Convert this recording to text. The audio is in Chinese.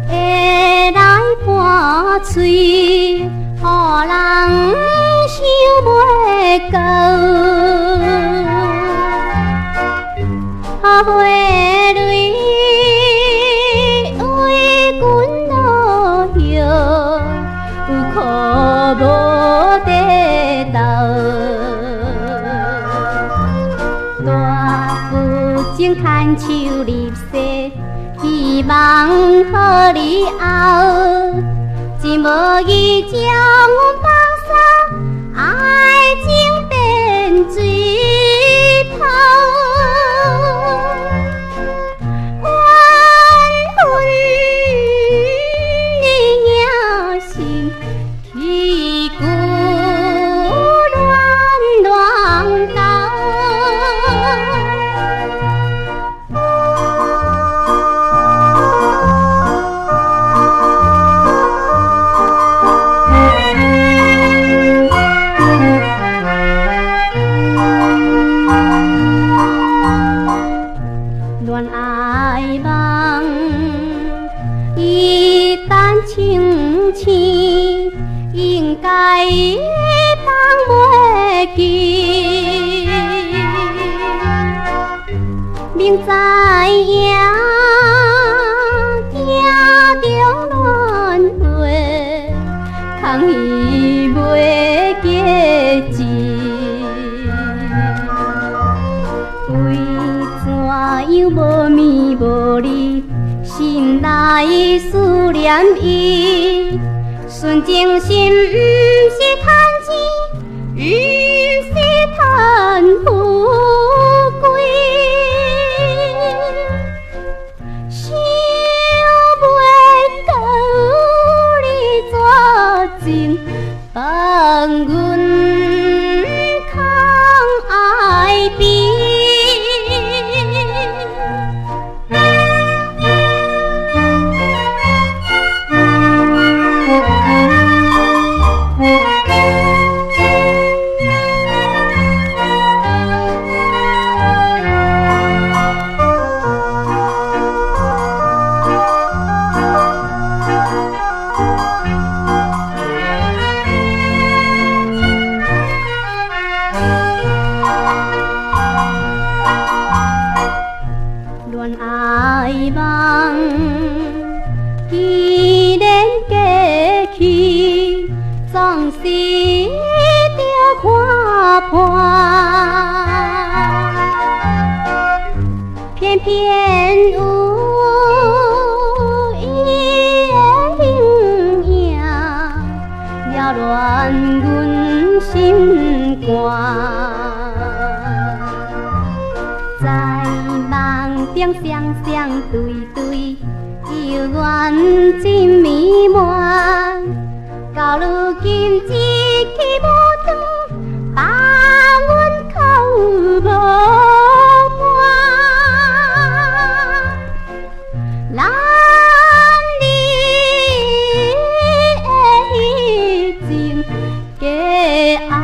会来搬嘴，予人想袂到。花蕊为阮落叶，有苦无地道。大父情牵手入世，希望予你后，真无意将阮放下，爱情变水泡。爱梦一旦清醒，应该放袂记。明知影行中轮回，空虚袂结志。怎样无眠无离，心内思念伊，纯情心不是贪钱，不是贪富贵，想袂到你绝情放阮空爱悲。爱梦既然过去，总是着看破，偏偏有伊的形影，扰乱阮心肝。双双对对，幽怨真弥漫。到如今一去无转，把阮扣无伴。咱你的迄情假爱。